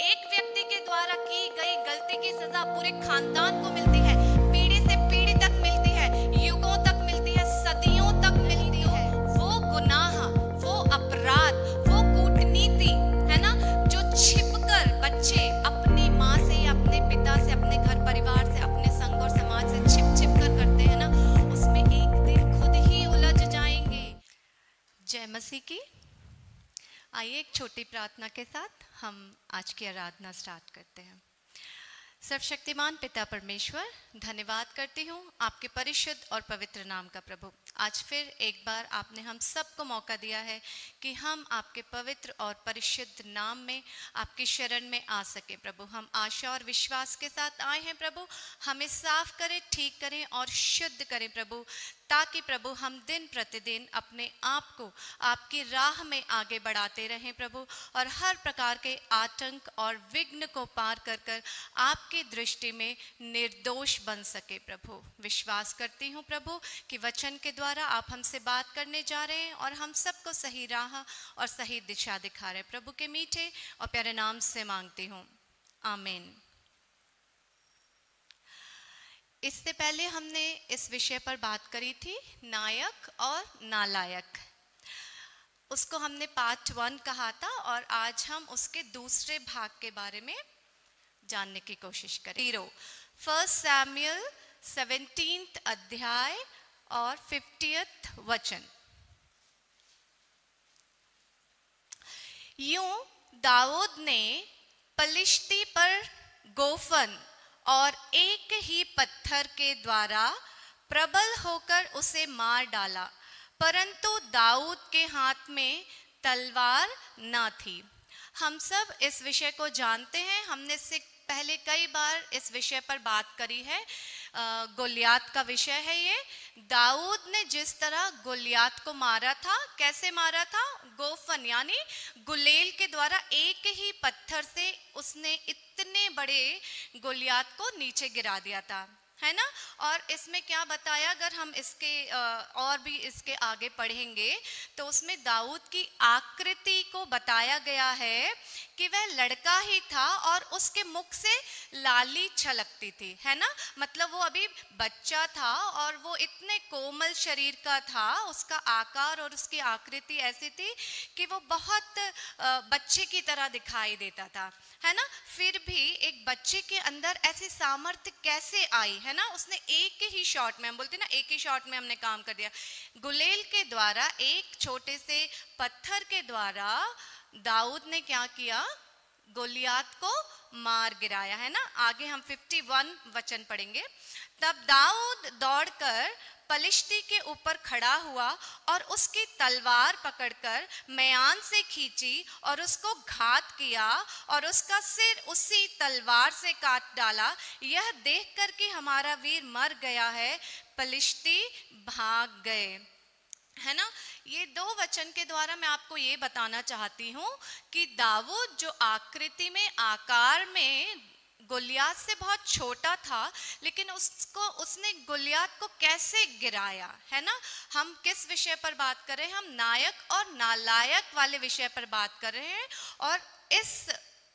एक व्यक्ति के द्वारा की गई गलती की सजा पूरे खानदान को मिलती है, पीढ़ी से पीढ़ी तक मिलती है, युगों तक मिलती है, सदियों तक मिलती है। वो गुनाह, वो अपराध, वो कूटनीति है ना, जो छिपकर बच्चे अपनी माँ से या अपने पिता से, अपने घर परिवार से, अपने संग और समाज से छिप कर करते हैं ना, उसमें एक दिन खुद ही उलझ जाएंगे। जय मसीह की। आइए एक छोटी प्रार्थना के साथ हम आज की आराधना स्टार्ट करते हैं। सर्वशक्तिमान पिता परमेश्वर, धन्यवाद करती हूँ आपके परिशुद्ध और पवित्र नाम का प्रभु। आज फिर एक बार आपने हम सबको मौका दिया है कि हम आपके पवित्र और परिशुद्ध नाम में आपकी शरण में आ सके प्रभु। हम आशा और विश्वास के साथ आए हैं प्रभु, हमें साफ करें, ठीक करें और शुद्ध करें प्रभु, ताकि प्रभु हम दिन प्रतिदिन अपने आप को आपकी राह में आगे बढ़ाते रहें प्रभु, और हर प्रकार के आतंक और विघ्न को पार कर कर आपकी दृष्टि में निर्दोष बन सके प्रभु। विश्वास करती हूँ प्रभु कि वचन के द्वारा आप हमसे बात करने जा रहे हैं और हम सबको सही राह और सही दिशा दिखा रहे हैं। प्रभु के मीठे और प्यारे नाम से मांगती हूँ, आमीन। इससे पहले हमने इस विषय पर बात करी थी, नायक और नालायक। उसको हमने पार्ट 1 कहा था और आज हम उसके दूसरे भाग के बारे में जानने की कोशिश करें। 1 सैमुएल 17 अध्याय और 50 वचन। यूं दाऊद ने पलिश्ती पर गोफन और एक ही पत्थर के द्वारा प्रबल होकर उसे मार डाला, परंतु दाऊद के हाथ में तलवार न थी। हम सब इस विषय को जानते हैं, हमने इससे पहले कई बार इस विषय पर बात करी है। गोलियात का विषय है ये। दाऊद ने जिस तरह गोलियात को मारा था, कैसे मारा था? गोफन यानी गुलेल के द्वारा एक ही पत्थर से उसने इतने बड़े गोलियात को नीचे गिरा दिया था, है ना। और इसमें क्या बताया, अगर हम इसके और भी इसके आगे पढ़ेंगे तो उसमें दाऊद की आकृति को बताया गया है कि वह लड़का ही था और उसके मुख से लाली छलकती थी, है ना। मतलब वो अभी बच्चा था और वो इतने कोमल शरीर का था, उसका आकार और उसकी आकृति ऐसी थी कि वो बहुत बच्चे की तरह दिखाई देता था, है ना। फिर भी एक बच्चे के अंदर ऐसी सामर्थ्य कैसे आई, है ना। उसने एक ही शॉट में, हम बोलते ना एक ही शॉट में हमने काम कर दिया। गुलेल के द्वारा, एक छोटे से पत्थर के द्वारा दाऊद ने क्या किया? गोलियात को मार गिराया, है ना। आगे हम 51 वचन पढ़ेंगे। तब दाऊद दौड़कर पलिश्ती के ऊपर खड़ा हुआ और उसकी तलवार पकड़कर म्यान से खींची और उसको घात किया और उसका सिर उसी तलवार से काट डाला। यह देखकर कि हमारा वीर मर गया है, पलिश्ती भाग गए, है ना। ये 2 वचन के द्वारा मैं आपको ये बताना चाहती हूँ कि दाऊद जो आकृति में, आकार में गोलियात से बहुत छोटा था, लेकिन उसने गोलियात को कैसे गिराया, है ना। हम किस विषय पर बात कर रहे हैं? हम नायक और नालायक वाले विषय पर बात कर रहे हैं, और इस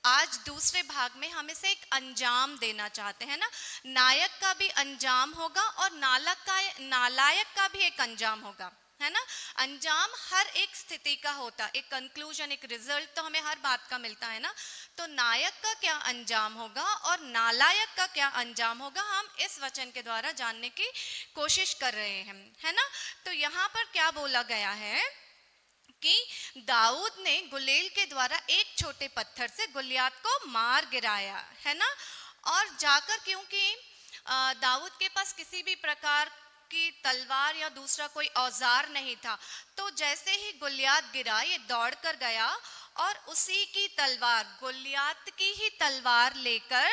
आज दूसरे भाग में हम इसे एक अंजाम देना चाहते हैं ना। नायक का भी अंजाम होगा और नालायक का भी एक अंजाम होगा, है ना। अंजाम हर एक स्थिति का होता, एक कंक्लूजन, एक रिजल्ट तो हमें हर बात का मिलता है ना। तो नायक का क्या अंजाम होगा और नालायक का क्या अंजाम होगा, हम इस वचन के द्वारा जानने की कोशिश कर रहे हैं, है ना। तो यहाँ पर क्या बोला गया है कि दाऊद ने गुलेल के द्वारा एक छोटे पत्थर से गोलियात को मार गिराया, है ना। और जाकर, क्योंकि दाऊद के पास किसी भी प्रकार की तलवार या दूसरा कोई औजार नहीं था, तो जैसे ही गोलियात गिरा, ये दौड़ कर गया और उसी की तलवार, गोलियात की ही तलवार लेकर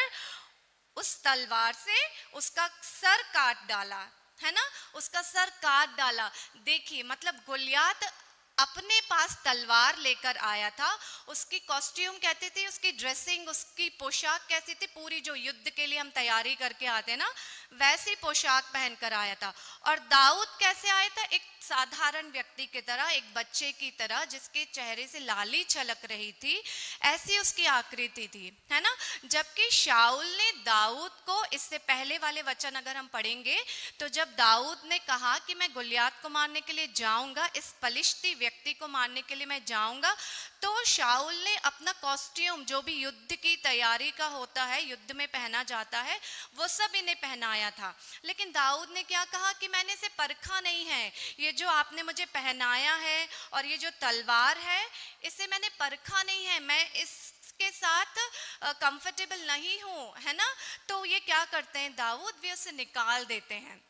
उस तलवार से उसका सर काट डाला, है ना। उसका सर काट डाला। देखिए, मतलब गोलियात अपने पास तलवार लेकर आया था। उसकी कॉस्ट्यूम कहते थे, उसकी ड्रेसिंग, उसकी पोशाक कैसी थी, पूरी जो युद्ध के लिए हम तैयारी करके आते ना, वैसी पोशाक पहनकर आया था। और दाऊद कैसे आया था? एक साधारण व्यक्ति की तरह, एक बच्चे की तरह, जिसके चेहरे से लाली छलक रही थी, ऐसी उसकी आकृति थी, है ना। जबकि शाऊल ने दाऊद को, इससे पहले वाले वचन अगर हम पढ़ेंगे तो जब दाऊद ने कहा कि मैं गुलियात को मारने के लिए जाऊंगा, इस पलिश्ती व्यक्ति को मारने के लिए मैं जाऊंगा, तो शाऊल ने अपना कॉस्ट्यूम, जो भी युद्ध की तैयारी का होता है, युद्ध में पहना जाता है, वो सब इन्हें पहनाया था। लेकिन दाऊद ने क्या कहा कि मैंने इसे परखा नहीं है, ये जो आपने मुझे पहनाया है और ये जो तलवार है, इसे मैंने परखा नहीं है, मैं इसके साथ कंफर्टेबल नहीं हूं, है ना। तो ये क्या करते हैं दाऊद, वे उसे निकाल देते हैं।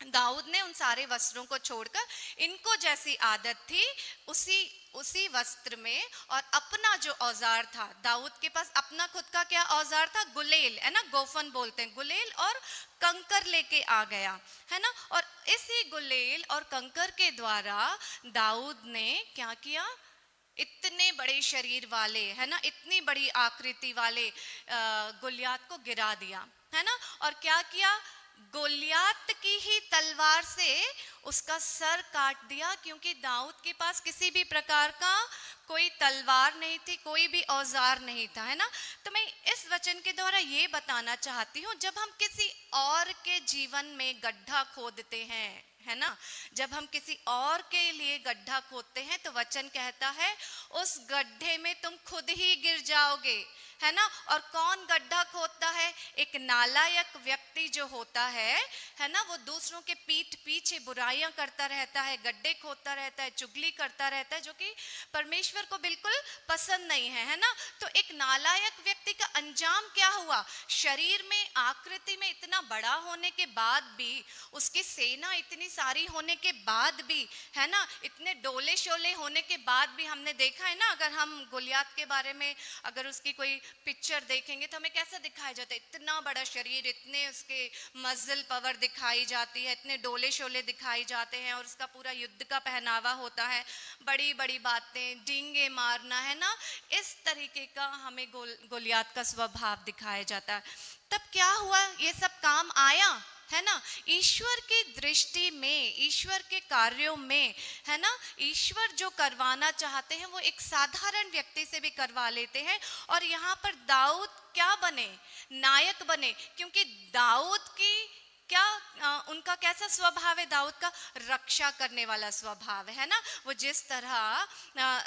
दाऊद ने उन सारे वस्त्रों को छोड़कर, इनको जैसी आदत थी उसी वस्त्र में, और अपना जो औजार था, दाऊद के पास अपना खुद का क्या औजार था? गुलेल, है ना, गोफन बोलते हैं, गुलेल और कंकर लेके आ गया, है ना। और इसी गुलेल और कंकर के द्वारा दाऊद ने क्या किया? इतने बड़े शरीर वाले, है ना, इतनी बड़ी आकृति वाले गोलियात को गिरा दिया, है ना। और क्या किया? गोलियात की ही तलवार से उसका सर काट दिया, क्योंकि दाऊद के पास किसी भी प्रकार का कोई तलवार नहीं थी, कोई भी औजार नहीं था, है ना। तो मैं इस वचन के द्वारा ये बताना चाहती हूँ, जब हम किसी और के जीवन में गड्ढा खोदते हैं, है ना, जब हम किसी और के लिए गड्ढा खोदते हैं, तो वचन कहता है उस गड्ढे में तुम खुद ही गिर जाओगे, है ना। और कौन गड्ढा खोदता है? एक नालायक व्यक्ति जो होता है ना, वो दूसरों के पीठ पीछे बुराइयां करता रहता है, गड्ढे खोदता रहता है, चुगली करता रहता है, जो कि परमेश्वर को बिल्कुल पसंद नहीं है ना। तो एक नालायक व्यक्ति का अंजाम क्या हुआ? शरीर में, आकृति में इतना बड़ा होने के बाद भी, उसकी सेना इतनी सारी होने के बाद भी, है ना, इतने डोले शोले होने के बाद भी, हमने देखा है ना, अगर हम गोलियात के बारे में अगर उसकी कोई पिक्चर देखेंगे तो हमें कैसा दिखाया जाता है? इतना बड़ा शरीर, इतने उसके मसल पावर दिखाई जाती है, इतने डोले शोले दिखाई जाते हैं, और उसका पूरा युद्ध का पहनावा होता है, बड़ी बड़ी बातें, डींगे मारना, है ना। इस तरीके का हमें गोलियात का स्वभाव दिखाया जाता है। तब क्या हुआ? ये सब काम आया, है ना। ईश्वर की दृष्टि में, ईश्वर के कार्यों में, है ना, ईश्वर जो करवाना चाहते हैं वो एक साधारण व्यक्ति से भी करवा लेते हैं। और यहाँ पर दाऊद क्या बने? नायक बने, क्योंकि दाऊद की क्या उनका कैसा स्वभाव है? दाऊद का रक्षा करने वाला स्वभाव है ना। वो जिस तरह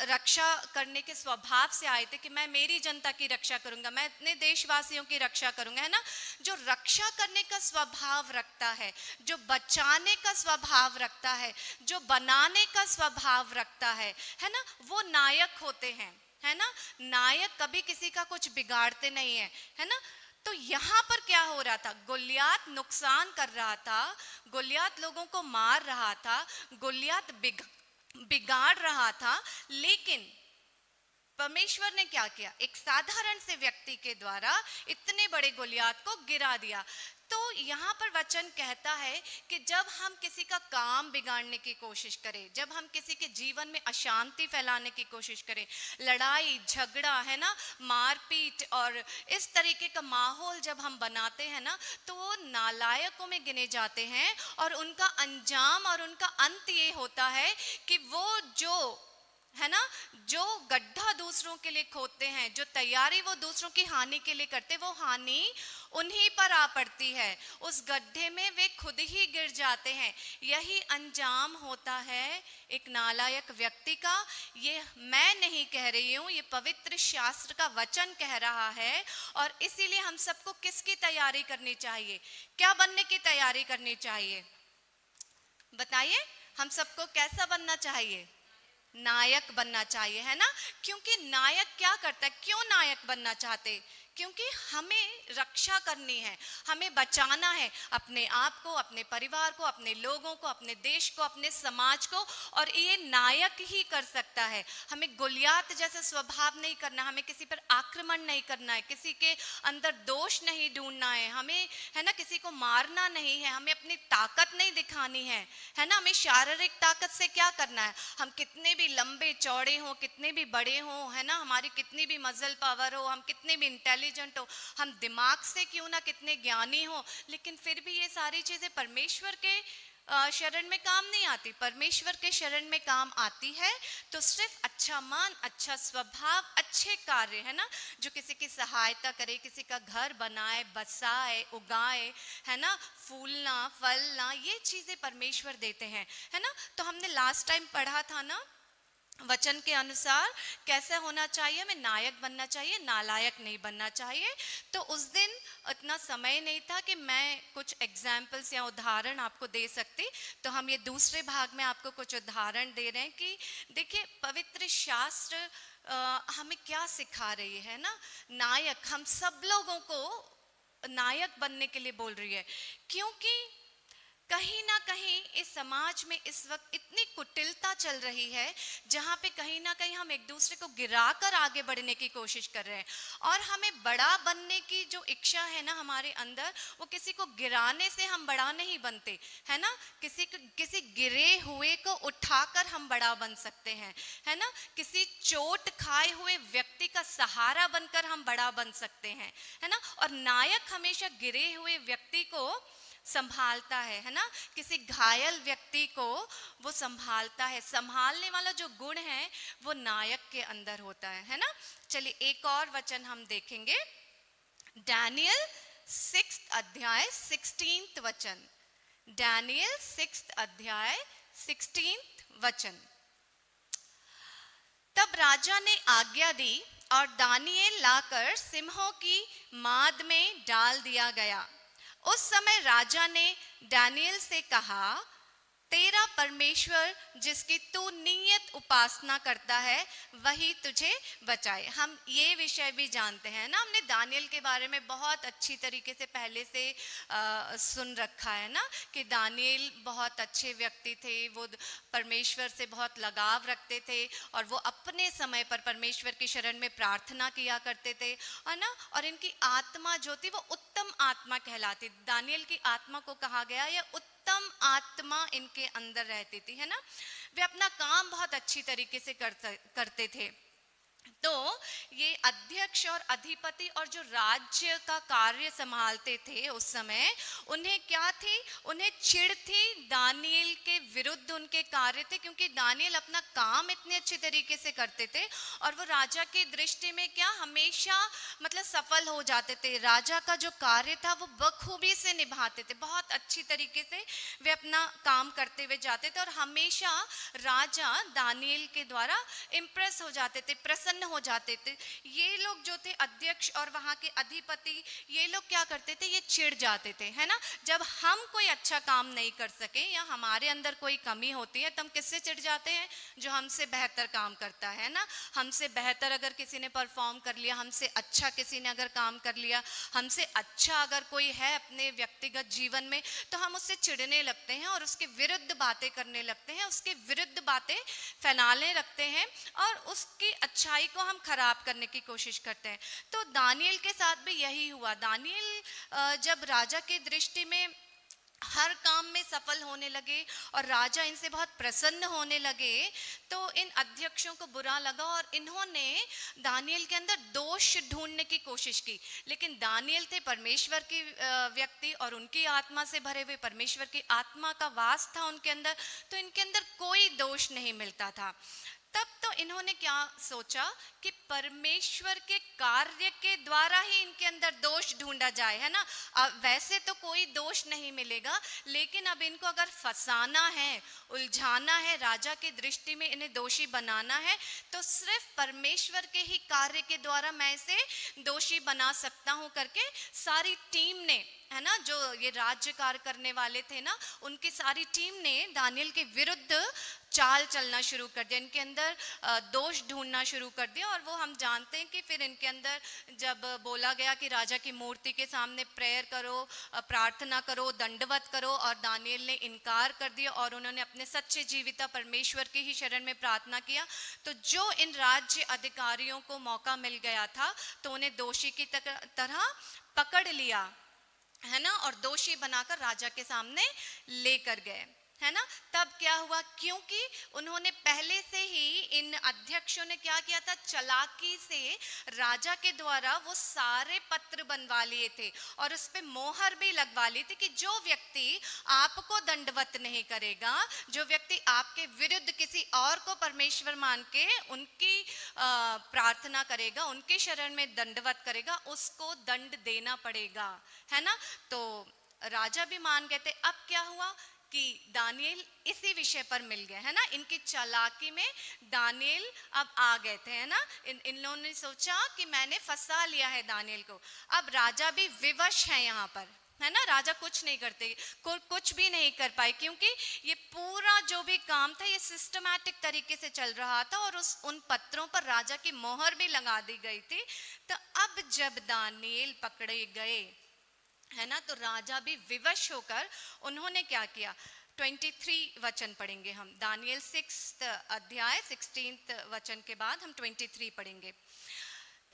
रक्षा करने के स्वभाव से आए थे कि मैं मेरी जनता की रक्षा करूंगा, मैं इतने देशवासियों की रक्षा करूंगा, है ना। जो रक्षा करने का स्वभाव रखता है, जो बचाने का स्वभाव रखता है, जो बनाने का स्वभाव रखता है ना, वो नायक होते हैं, है ना। नायक कभी किसी का कुछ बिगाड़ते नहीं है ना। तो यहाँ पर क्या हो रहा था? गोलियात नुकसान कर रहा था, गोलियात लोगों को मार रहा था, गोलियात बिगाड़ रहा था, लेकिन परमेश्वर ने क्या किया? एक साधारण से व्यक्ति के द्वारा इतने बड़े गोलियात को गिरा दिया। तो यहाँ पर वचन कहता है कि जब हम किसी का काम बिगाड़ने की कोशिश करें, जब हम किसी के जीवन में अशांति फैलाने की कोशिश करें, लड़ाई झगड़ा, है ना, मारपीट और इस तरीके का माहौल जब हम बनाते हैं ना, तो वो नालायकों में गिने जाते हैं। और उनका अंजाम और उनका अंत ये होता है कि वो जो, है ना, जो गड्ढा दूसरों के लिए खोदते हैं, जो तैयारी वो दूसरों की हानि के लिए करते, वो हानि उन्हीं पर आ पड़ती है। उस गड्ढे में वे खुद ही गिर जाते हैं। यही अंजाम होता है एक नालायक व्यक्ति का। ये मैं नहीं कह रही हूँ, ये पवित्र शास्त्र का वचन कह रहा है। और इसीलिए हम सबको किसकी तैयारी करनी चाहिए? क्या बनने की तैयारी करनी चाहिए? बताइए, हम सबको कैसा बनना चाहिए? नायक बनना चाहिए, है ना। क्योंकि नायक क्या करता है? क्यों नायक बनना चाहते? क्योंकि हमें रक्षा करनी है, हमें बचाना है अपने आप को, अपने परिवार को, अपने लोगों को, अपने देश को, अपने समाज को। और ये नायक ही कर सकता है। हमें गोलियात जैसा स्वभाव नहीं करना, हमें किसी पर आक्रमण नहीं करना है, किसी के अंदर दोष नहीं ढूंढना है, हमें है ना किसी को मारना नहीं है, हमें अपनी ताकत नहीं दिखानी है ना। हमें शारीरिक ताकत से क्या करना है, हम कितने भी लंबे चौड़े हों, कितने भी बड़े हों, है ना, हमारी कितनी भी मसल पावर हो, हम कितने भी इंटेलिजेंट हो, हम दिमाग से क्यों ना कितने ज्ञानी हो, लेकिन फिर भी ये सारी चीजें परमेश्वर के शरण में काम नहीं आती। परमेश्वर के शरण में काम आती है तो सिर्फ अच्छा मन, अच्छा स्वभाव, अच्छे कार्य, है ना, जो किसी की सहायता करे, किसी का घर बनाए, बसाए, उगाए, है ना, फूलना फलना, ये चीजें परमेश्वर देते हैं, है ना। तो हमने लास्ट टाइम पढ़ा था ना, वचन के अनुसार कैसे होना चाहिए, हमें नायक बनना चाहिए, नालायक नहीं बनना चाहिए। तो उस दिन इतना समय नहीं था कि मैं कुछ एग्जाम्पल्स या उदाहरण आपको दे सकती, तो हम ये दूसरे भाग में आपको कुछ उदाहरण दे रहे हैं कि देखिए पवित्र शास्त्र हमें क्या सिखा रही है ना। नायक, हम सब लोगों को नायक बनने के लिए बोल रही है, क्योंकि कहीं ना कहीं इस समाज में इस वक्त इतनी कुटिलता चल रही है, जहाँ पे कहीं ना कहीं हम एक दूसरे को गिराकर आगे बढ़ने की कोशिश कर रहे हैं। और हमें बड़ा बनने की जो इच्छा है ना हमारे अंदर, वो किसी को गिराने से हम बड़ा नहीं बनते, है ना। किसी गिरे हुए को उठाकर हम बड़ा बन सकते हैं, है ना। किसी चोट खाए हुए व्यक्ति का सहारा बनकर हम बड़ा बन सकते हैं, है ना। और नायक हमेशा गिरे हुए व्यक्ति को संभालता है ना, किसी घायल व्यक्ति को वो संभालता है। संभालने वाला जो गुण है वो नायक के अंदर होता है ना। चलिए एक और वचन हम देखेंगे, डैनियल 6 अध्याय 16 वचन। डैनियल 6 अध्याय 16 वचन। तब राजा ने आज्ञा दी और दानियेल लाकर सिंहों की माद में डाल दिया गया। उस समय राजा ने दानियेल से कहा, तेरा परमेश्वर जिसकी तू नियत उपासना करता है वही तुझे बचाए। हम ये विषय भी जानते हैं ना, हमने दानियेल के बारे में बहुत अच्छी तरीके से पहले से सुन रखा है ना, कि दानियेल बहुत अच्छे व्यक्ति थे, वो परमेश्वर से बहुत लगाव रखते थे और वो अपने समय पर परमेश्वर की शरण में प्रार्थना किया करते थे, है ना। और इनकी आत्मा जो थी वो उत्तम आत्मा कहलाती। दानियेल की आत्मा को कहा गया यह उत्तम आत्मा इनके अंदर रहती थी, है ना। वे अपना काम बहुत अच्छी तरीके से करते थे। तो ये अध्यक्ष और अधिपति और जो राज्य का कार्य संभालते थे उस समय, उन्हें क्या थी, उन्हें चिढ़ थी दानियेल के विरुद्ध उनके कार्य थे, क्योंकि दानियेल अपना काम इतने अच्छे तरीके से करते थे और वो राजा की दृष्टि में क्या हमेशा मतलब सफल हो जाते थे। राजा का जो कार्य था वो बखूबी से निभाते थे, बहुत अच्छी तरीके से वे अपना काम करते हुए जाते थे और हमेशा राजा दानियेल के द्वारा इम्प्रेस हो जाते थे, प्रसन्न हो जाते थे। ये लोग जो थे अध्यक्ष और वहां के अधिपति, ये लोग क्या करते थे, ये चिढ़ जाते थे, है ना। जब हम कोई अच्छा काम नहीं कर सके या हमारे अंदर कोई कमी होती है तो हम किससे चिढ़ जाते हैं, जो हमसे बेहतर काम करता है ना। हमसे बेहतर अगर किसी ने परफॉर्म कर लिया, हमसे अच्छा किसी ने अगर काम कर लिया, हमसे अच्छा अगर कोई है अपने व्यक्तिगत जीवन में, तो हम उससे चिढ़ने लगते हैं और उसके विरुद्ध बातें करने लगते हैं, उसके विरुद्ध बातें फैलाने लगते हैं और उसकी अच्छाई को हम खराब करने की कोशिश करते हैं। तो दानियेल के साथ भी यही हुआ। दानियेल जब राजा की दृष्टि में हर काम में सफल होने लगे और राजा इनसे बहुत प्रसन्न होने लगे, तो इन अध्यक्षों को बुरा लगा और इन्होंने दानियेल के अंदर दोष ढूंढने की कोशिश की। लेकिन दानियेल थे परमेश्वर की व्यक्ति और उनकी आत्मा से भरे हुए, परमेश्वर की आत्मा का वास था उनके अंदर, तो इनके अंदर कोई दोष नहीं मिलता था। तब तो इन्होंने क्या सोचा कि परमेश्वर के कार्य के द्वारा ही इनके अंदर दोष ढूंढा जाए, है ना। वैसे तो कोई दोष नहीं मिलेगा, लेकिन अब इनको अगर फंसाना है, उलझाना है, राजा की दृष्टि में इन्हें दोषी बनाना है, तो सिर्फ परमेश्वर के ही कार्य के द्वारा मैं इसे दोषी बना सकता हूं करके सारी टीम ने, है ना, जो ये राज्य कार्य करने वाले थे ना, उनकी सारी टीम ने दानियेल के विरुद्ध चाल चलना शुरू कर दिया, इनके अंदर दोष ढूंढना शुरू कर दिया। और वो हम जानते हैं कि फिर इनके अंदर जब बोला गया कि राजा की मूर्ति के सामने प्रेयर करो, प्रार्थना करो, दंडवत करो, और दानियल ने इनकार कर दिया और उन्होंने अपने सच्चे जीविता परमेश्वर की ही शरण में प्रार्थना किया, तो जो इन राज्य अधिकारियों को मौका मिल गया था तो उन्हें दोषी की तरह पकड़ लिया, है ना, और दोषी बनाकर राजा के सामने लेकर गए, है ना। तब क्या हुआ, क्योंकि उन्होंने पहले से ही, इन अध्यक्षों ने क्या किया था, चालाकी से राजा के द्वारा वो सारे पत्र बनवा लिए थे और उस पे मोहर भी लगवा ली थी कि जो व्यक्ति आपको दंडवत नहीं करेगा, जो व्यक्ति आपके विरुद्ध किसी और को परमेश्वर मान के उनकी प्रार्थना करेगा, उनके शरण में दंडवत करेगा, उसको दंड देना पड़ेगा, है ना। तो राजा भी मान गए थे। अब क्या हुआ कि दानियल इसी विषय पर मिल गए, है ना, इनकी चालाकी में दानियल अब आ गए थे, है ना। इन लोगों ने सोचा कि मैंने फंसा लिया है दानियल को। अब राजा भी विवश है यहाँ पर, है ना, राजा कुछ नहीं करते, कुछ भी नहीं कर पाए, क्योंकि ये पूरा जो भी काम था ये सिस्टमैटिक तरीके से चल रहा था और उन पत्रों पर राजा की मोहर भी लगा दी गई थी। तो अब जब दानियल पकड़े गए, है ना, तो राजा भी विवश होकर उन्होंने क्या किया, 23 वचन पढ़ेंगे हम, दानियल 6 अध्याय 16 वचन के बाद हम 23 पढ़ेंगे।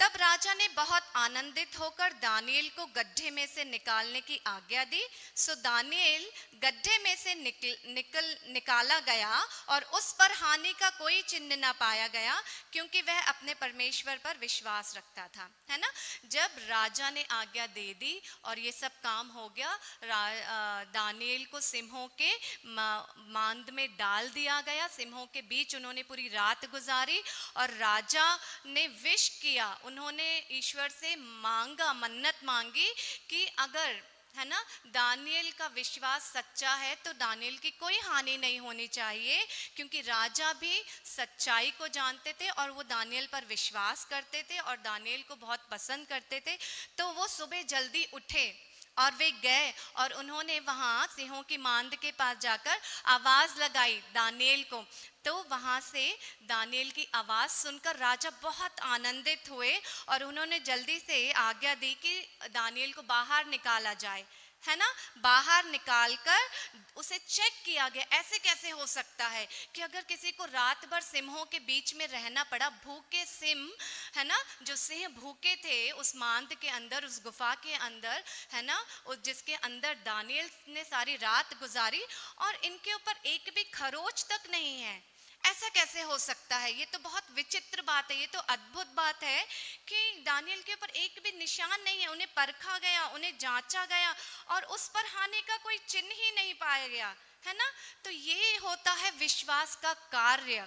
तब राजा ने बहुत आनंदित होकर दानियल को गड्ढे में से निकालने की आज्ञा दी। सो दानियल गड्ढे में से निकाला गया और उस पर हानि का कोई चिन्ह न पाया गया, क्योंकि वह अपने परमेश्वर पर विश्वास रखता था, है ना। जब राजा ने आज्ञा दे दी और ये सब काम हो गया, दानियल को सिंहों के मांद में डाल दिया गया, सिंहों के बीच उन्होंने पूरी रात गुजारी और राजा ने विश किया, उन्होंने ईश्वर से मांगा, मन्नत मांगी कि अगर, है ना, दानियल का विश्वास सच्चा है तो दानियल की कोई हानि नहीं होनी चाहिए, क्योंकि राजा भी सच्चाई को जानते थे और वो दानियल पर विश्वास करते थे और दानियल को बहुत पसंद करते थे। तो वो सुबह जल्दी उठे और वे गए और उन्होंने वहाँ सिंहों की मांद के पास जाकर आवाज लगाई दानियल को। तो वहाँ से दानियल की आवाज सुनकर राजा बहुत आनंदित हुए और उन्होंने जल्दी से आज्ञा दी कि दानियल को बाहर निकाला जाए, है ना। बाहर निकालकर उसे चेक किया गया। ऐसे कैसे हो सकता है कि अगर किसी को रात भर सिंहों के बीच में रहना पड़ा, भूखे सिंह, है ना, जो सिंह भूखे थे उस मांद के अंदर, उस गुफा के अंदर, है ना, जिसके अंदर दानियल ने सारी रात गुजारी और इनके ऊपर एक भी खरोच तक नहीं है। ऐसा कैसे हो सकता है? ये तो बहुत विचित्र बात है, ये तो अद्भुत बात है कि दानियल के ऊपर एक भी निशान नहीं है। उन्हें परखा गया, उन्हें जांचा गया और उस पर हानि का कोई चिन्ह ही नहीं पाया गया, है ना। तो ये होता है विश्वास का कार्य,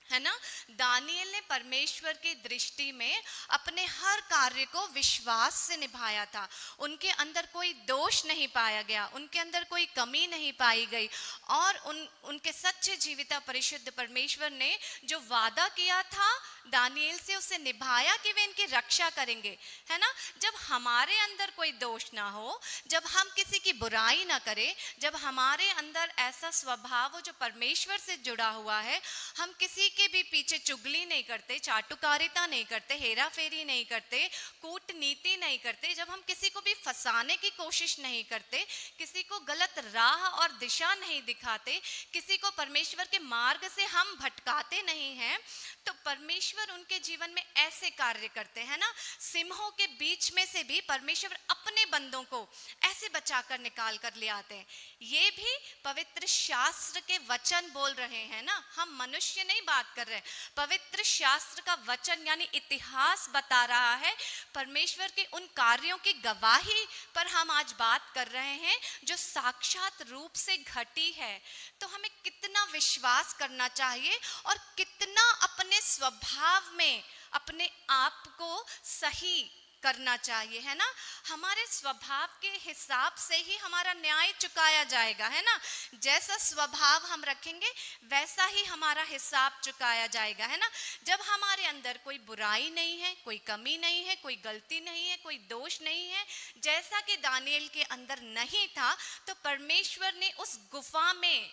है ना। दानियल ने परमेश्वर की दृष्टि में अपने हर कार्य को विश्वास से निभाया था। उनके अंदर कोई दोष नहीं पाया गया, उनके अंदर कोई कमी नहीं पाई गई और उनके सच्चे जीविता परिशुद्ध परमेश्वर ने जो वादा किया था दानियल से, उसे निभाया कि वे इनकी रक्षा करेंगे, है ना। जब हमारे अंदर कोई दोष ना हो, जब हम किसी की बुराई ना करें, जब हमारे अंदर ऐसा स्वभाव हो जो परमेश्वर से जुड़ा हुआ है, हम किसी के भी पीछे चुगली नहीं करते, चाटुकारिता नहीं करते, हेरा फेरी नहीं करते, कूटनीति नहीं करते, जब हम किसी को भी फंसाने की कोशिश नहीं करते, किसी को गलत राह और दिशा नहीं दिखाते, किसी को परमेश्वर के मार्ग से हम भटकाते नहीं हैं, तो परमेश्वर उनके जीवन में ऐसे कार्य करते हैं ना। सिंहों के बीच में से भी परमेश्वर अपने बंदों को ऐसे बचाकर निकाल कर ले आते हैं। ये भी पवित्र शास्त्र के वचन बोल रहे हैं ना, हम मनुष्य नहीं बात कर रहे। पवित्र शास्त्र का वचन यानी इतिहास बता रहा है परमेश्वर के उन कार्यों की गवाही पर हम आज बात कर रहे हैं जो साक्षात रूप से घटी है। तो हमें कितना विश्वास करना चाहिए और कितना अपने स्वभाव में अपने आप को सही करना चाहिए, है ना। हमारे स्वभाव के हिसाब से ही हमारा न्याय चुकाया जाएगा, है ना। जैसा स्वभाव हम रखेंगे वैसा ही हमारा हिसाब चुकाया जाएगा, है ना। जब हमारे अंदर कोई बुराई नहीं है, कोई कमी नहीं है, कोई गलती नहीं है, कोई दोष नहीं है, जैसा कि दानियल के अंदर नहीं था, तो परमेश्वर ने उस गुफा में,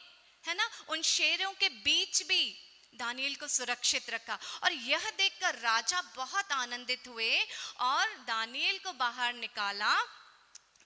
है ना, उन शेरों के बीच भी दानियल को सुरक्षित रखा। और यह देखकर राजा बहुत आनंदित हुए और दानियल को बाहर निकाला।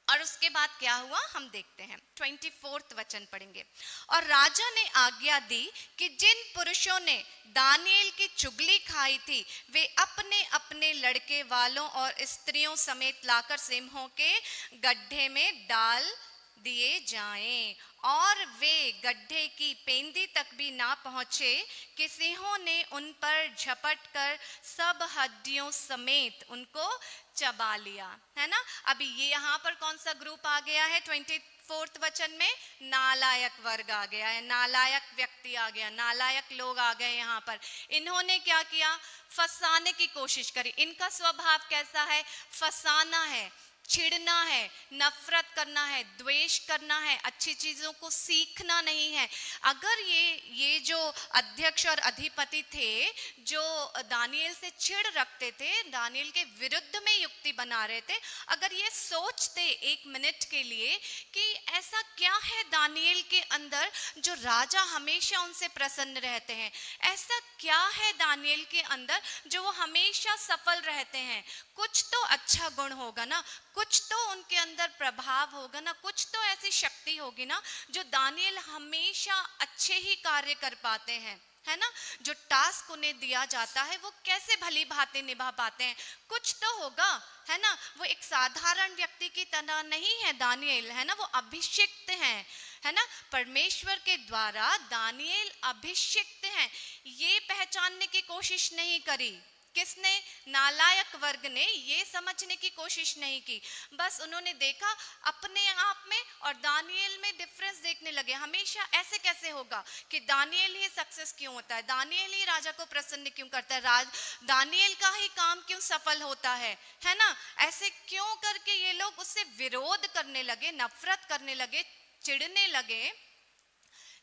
और उसके बाद क्या हुआ हम देखते हैं, 24 वचन पढ़ेंगे। और राजा ने आज्ञा दी कि जिन पुरुषों ने दानियल की चुगली खाई थी वे अपने अपने लड़के वालों और स्त्रियों समेत लाकर सिंहों के गड्ढे में डाल दिए जाएं। और वे गड्ढे की पेंदी तक भी ना पहुंचे कि सिंहों ने उन पर झपट कर सब हड्डियों समेत उनको चबा लिया। है ना, अभी ये यहाँ पर कौन सा ग्रुप आ गया है? 24 वचन में नालायक वर्ग आ गया है, नालायक व्यक्ति आ गया, नालायक लोग आ गए यहाँ पर। इन्होंने क्या किया? फंसाने की कोशिश करी। इनका स्वभाव कैसा है? फंसाना है, चिढ़ना है, नफरत करना है, द्वेष करना है, अच्छी चीजों को सीखना नहीं है। अगर ये जो अध्यक्ष और अधिपति थे जो दानियल से चिढ़ रखते थे, दानियल के विरुद्ध में युक्ति बना रहे थे, अगर ये सोचते एक मिनट के लिए कि ऐसा क्या है दानियल के अंदर जो राजा हमेशा उनसे प्रसन्न रहते हैं, ऐसा क्या है दानियल के अंदर जो वो हमेशा सफल रहते हैं, कुछ तो अच्छा गुण होगा ना, कुछ तो उनके अंदर प्रभाव होगा ना, कुछ तो ऐसी शक्ति होगी ना जो दानियल हमेशा अच्छे ही कार्य कर पाते हैं। है ना, जो टास्क उन्हें दिया जाता है वो कैसे भली भांति निभा पाते हैं, कुछ तो होगा। है ना, वो एक साधारण व्यक्ति की तरह नहीं है दानियल, है ना, वो अभिषिक्त हैं। है ना, परमेश्वर के द्वारा दानियल अभिषिक्त हैं। ये पहचानने की कोशिश नहीं करी किसने? नालायक वर्ग ने ये समझने की कोशिश नहीं की। बस उन्होंने देखा अपने आप में और दानियल में डिफरेंस देखने लगे। हमेशा ऐसे कैसे होगा कि दानियल ही सक्सेस क्यों होता है, दानियल ही राजा को प्रसन्न क्यों करता है, दानियल का ही काम क्यों सफल होता है ना, ऐसे क्यों करके ये लोग उससे विरोध करने लगे, नफरत करने लगे, चिढ़ने लगे,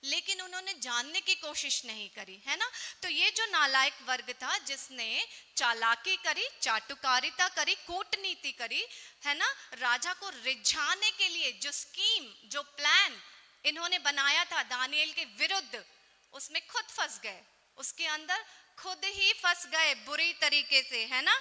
लेकिन उन्होंने जानने की कोशिश नहीं करी। है ना, तो ये जो नालायक वर्ग था जिसने चालाकी करी, चाटुकारिता करी, कूटनीति करी, है ना, राजा को रिझाने के लिए जो स्कीम, जो प्लान इन्होंने बनाया था दानियल के विरुद्ध, उसमें खुद फंस गए, उसके अंदर खुद ही फंस गए बुरी तरीके से। है ना,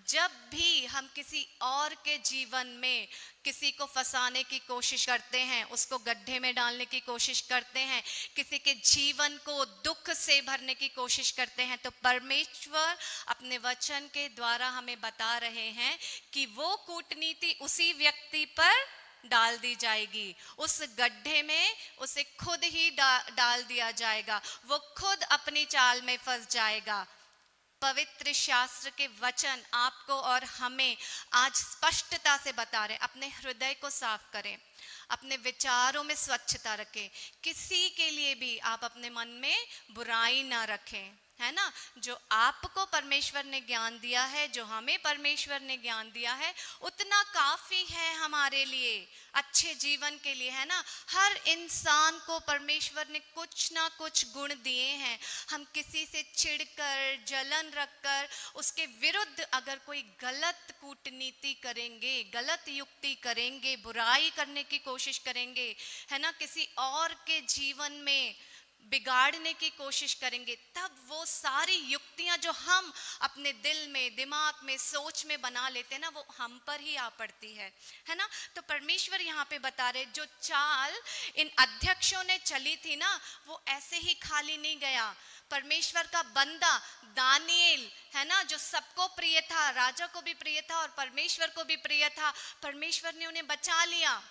जब भी हम किसी और के जीवन में किसी को फंसाने की कोशिश करते हैं, उसको गड्ढे में डालने की कोशिश करते हैं, किसी के जीवन को दुख से भरने की कोशिश करते हैं, तो परमेश्वर अपने वचन के द्वारा हमें बता रहे हैं कि वो कूटनीति उसी व्यक्ति पर डाल दी जाएगी, उस गड्ढे में उसे खुद ही डाल दिया जाएगा, वो खुद अपनी चाल में फंस जाएगा। पवित्र शास्त्र के वचन आपको और हमें आज स्पष्टता से बता रहे, अपने हृदय को साफ करें, अपने विचारों में स्वच्छता रखें, किसी के लिए भी आप अपने मन में बुराई ना रखें। है ना, जो आपको परमेश्वर ने ज्ञान दिया है, जो हमें परमेश्वर ने ज्ञान दिया है, उतना काफी है हमारे लिए, अच्छे जीवन के लिए। है ना, हर इंसान को परमेश्वर ने कुछ ना कुछ गुण दिए हैं। हम किसी से चिढ़कर, जलन रखकर, उसके विरुद्ध अगर कोई गलत कूटनीति करेंगे, गलत युक्ति करेंगे, बुराई करने की कोशिश करेंगे, है ना, किसी और के जीवन में बिगाड़ने की कोशिश करेंगे, तब वो सारी युक्तियां जो हम अपने दिल में, दिमाग में, सोच में बना लेते हैं ना, वो हम पर ही आ पड़ती है ना। तो परमेश्वर यहाँ पे बता रहे, जो चाल इन अध्यक्षों ने चली थी ना, वो ऐसे ही खाली नहीं गया। परमेश्वर का बंदा दानिएल, है ना, जो सबको प्रिय था, राजा को भी प्रिय था और परमेश्वर को भी प्रिय था, परमेश्वर ने उन्हें बचा लिया।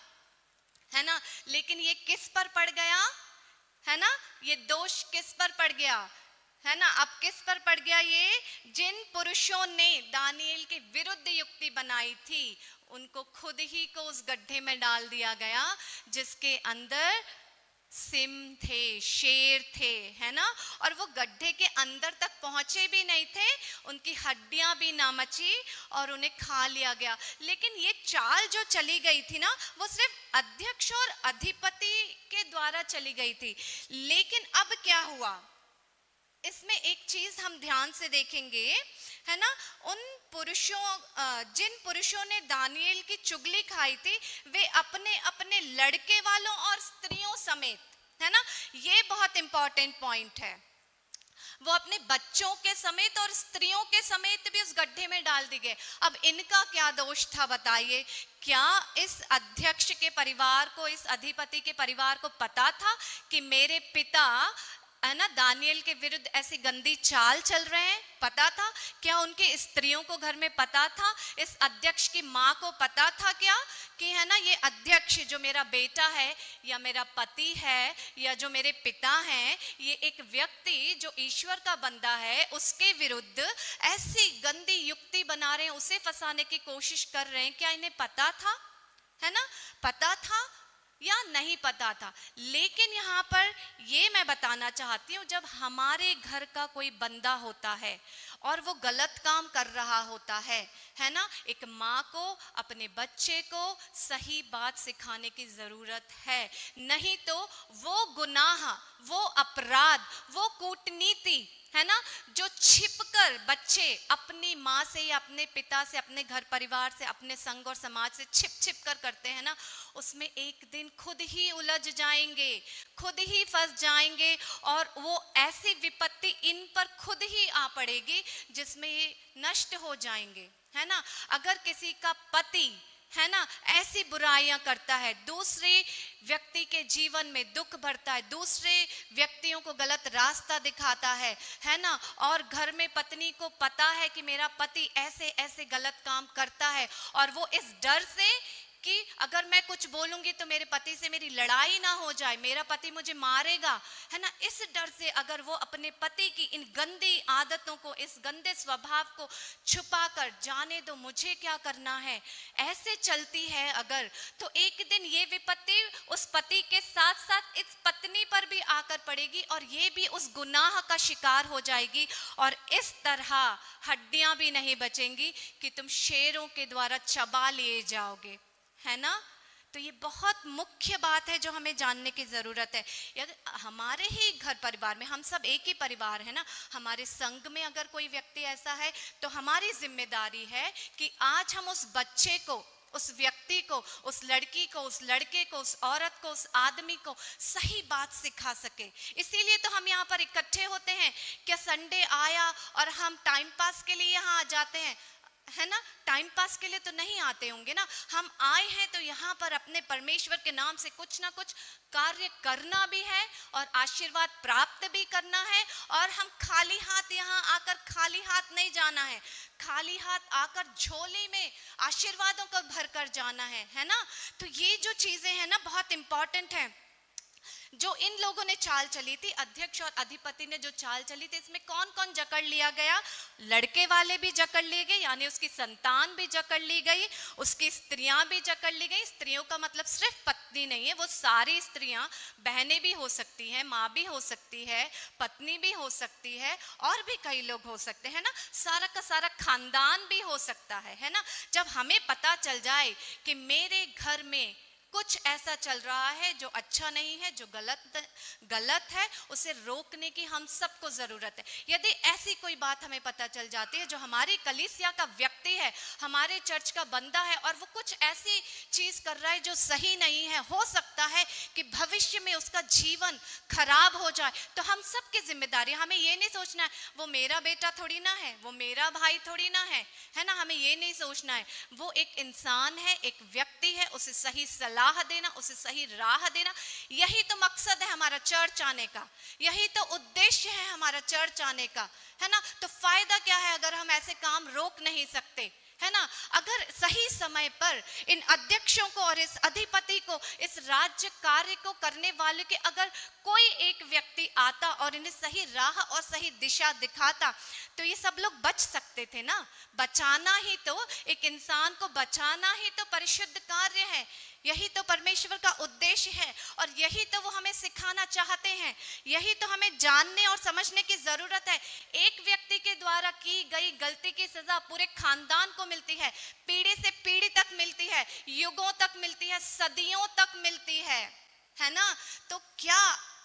है ना, लेकिन ये किस पर पड़ गया? है ना, ये दोष किस पर पड़ गया? है ना, अब किस पर पड़ गया? ये जिन पुरुषों ने दानिएल के विरुद्ध युक्ति बनाई थी, उनको खुद ही को उस गड्ढे में डाल दिया गया, जिसके अंदर सिम थे, शेर थे। है ना, और वो गड्ढे के अंदर तक पहुंचे भी नहीं थे, उनकी हड्डियां भी ना मची और उन्हें खा लिया गया। लेकिन ये चाल जो चली गई थी ना, वो सिर्फ अध्यक्ष और अधिपति के द्वारा चली गई थी। लेकिन अब क्या हुआ, इसमें एक चीज हम ध्यान से देखेंगे, है ना, उन पुरुषों, जिन पुरुषों ने दानिएल की चुगली खाई थी, वे अपने अपने लड़के वालों और स्त्रियों समेत, है ना। ये बहुत इंपॉर्टेंट पॉइंट है। वो अपने बच्चों के समेत और स्त्रियों के समेत भी उस गड्ढे में डाल दी गए। अब इनका क्या दोष था बताइए? क्या इस अध्यक्ष के परिवार को, इस अधिपति के परिवार को पता था कि मेरे पिता है ना दानियल के विरुद्ध ऐसी गंदी चाल चल रहे हैं? पता था क्या? उनके स्त्रियों को घर में पता था? इस अध्यक्ष की माँ को पता था क्या कि है ना ये अध्यक्ष जो मेरा बेटा है या मेरा पति है या जो मेरे पिता हैं, ये एक व्यक्ति जो ईश्वर का बंदा है उसके विरुद्ध ऐसी गंदी युक्ति बना रहे हैं, उसे फंसाने की कोशिश कर रहे हैं? क्या इन्हें पता था? है ना, पता था या नहीं पता था? लेकिन यहाँ पर ये मैं बताना चाहती हूँ, जब हमारे घर का कोई बंदा होता है और वो गलत काम कर रहा होता है ना, एक माँ को अपने बच्चे को सही बात सिखाने की जरूरत है। नहीं तो वो गुनाह, वो अपराध, वो कूटनीति है ना जो छिपकर बच्चे अपनी माँ से या अपने पिता से, अपने घर परिवार से, अपने संग और समाज से छिप कर करते हैं ना, उसमें एक दिन खुद ही उलझ जाएंगे, खुद ही फंस जाएंगे और वो ऐसी विपत्ति इन पर खुद ही आ पड़ेगी जिसमें ये नष्ट हो जाएंगे, है ना। अगर किसी का पति है ना ऐसी बुराइयां करता है, दूसरे व्यक्ति के जीवन में दुख भरता है, दूसरे व्यक्तियों को गलत रास्ता दिखाता है ना, और घर में पत्नी को पता है कि मेरा पति ऐसे ऐसे गलत काम करता है और वो इस डर से कि अगर मैं कुछ बोलूंगी तो मेरे पति से मेरी लड़ाई ना हो जाए, मेरा पति मुझे मारेगा, है ना, इस डर से अगर वो अपने पति की इन गंदी आदतों को, इस गंदे स्वभाव को छुपा कर जाने दो, मुझे क्या करना है, ऐसे चलती है अगर, तो एक दिन ये विपत्ति उस पति के साथ साथ इस पत्नी पर भी आकर पड़ेगी और ये भी उस गुनाह का शिकार हो जाएगी और इस तरह हड्डियां भी नहीं बचेंगी कि तुम शेरों के द्वारा चबा लिए जाओगे, है ना। तो ये बहुत मुख्य बात है जो हमें जानने की जरूरत है। यदि हमारे ही घर परिवार में, हम सब एक ही परिवार है ना, हमारे संघ में अगर कोई व्यक्ति ऐसा है तो हमारी जिम्मेदारी है कि आज हम उस बच्चे को, उस व्यक्ति को, उस लड़की को, उस लड़के को, उस औरत को, उस आदमी को सही बात सिखा सके। इसीलिए तो हम यहाँ पर इकट्ठे होते हैं। क्या संडे आया और हम टाइम पास के लिए यहाँ आ जाते हैं? है ना, टाइम पास के लिए तो नहीं आते होंगे ना। हम आए हैं तो यहाँ पर अपने परमेश्वर के नाम से कुछ ना कुछ कार्य करना भी है और आशीर्वाद प्राप्त भी करना है, और हम खाली हाथ यहाँ आकर खाली हाथ नहीं जाना है, खाली हाथ आकर झोली में आशीर्वादों को भरकर जाना है ना। तो ये जो चीजें हैं ना बहुत इंपॉर्टेंट है। जो इन लोगों ने चाल चली थी, अध्यक्ष और अधिपति ने जो चाल चली थी, इसमें कौन कौन जकड़ लिया गया? लड़के वाले भी जकड़ लिए गए, यानी उसकी संतान भी जकड़ ली गई, उसकी स्त्रियां भी जकड़ ली गई। स्त्रियों का मतलब सिर्फ पत्नी नहीं है, वो सारी स्त्रियां, बहनें भी हो सकती हैं, माँ भी हो सकती है, पत्नी भी हो सकती है, और भी कई लोग हो सकते हैं ना, सारा का सारा खानदान भी हो सकता है ना। जब हमें पता चल जाए कि मेरे घर में कुछ ऐसा चल रहा है जो अच्छा नहीं है, जो गलत है, उसे रोकने की हम सबको जरूरत है। यदि ऐसी कोई बात हमें पता चल जाती है जो हमारी कलीसिया का व्यक्ति है, हमारे चर्च का बंदा है, और वो कुछ ऐसी चीज कर रहा है जो सही नहीं है, हो सकता है कि भविष्य में उसका जीवन खराब हो जाए, तो हम सबकी जिम्मेदारी, हमें ये नहीं सोचना है वो मेरा बेटा थोड़ी ना है, वो मेरा भाई थोड़ी ना है ना, हमें ये नहीं सोचना है। वो एक इंसान है, एक व्यक्ति है, उसे सही सलाह देना, उसे सही राह देना, यही तो मकसद है हमारा चर्च आने का, यही तो उद्देश्य है हमारा चर्च आने का, है ना। तो फायदा क्या है अगर हम ऐसे काम रोक नहीं सकते, है ना। अगर सही समय पर इन अध्यक्षों को और इस अधिपति को, इस राज्य कार्य को करने वाले के अगर कोई एक व्यक्ति आता और इन्हें सही राह और सही दिशा दिखाता, तो ये सब लोग बच सकते थे ना। बचाना ही तो, एक इंसान को बचाना ही तो परिशुद्ध कार्य है, यही तो परमेश्वर का उद्देश्य है, और यही तो वो हमें सिखाना चाहते हैं, यही तो हमें जानने और समझने की जरूरत है। एक व्यक्ति के द्वारा की गई गलती की सजा पूरे खानदान को मिलती है, पीढ़ी से पीढ़ी तक मिलती है, युगों तक मिलती है, सदियों तक मिलती है ना। तो क्या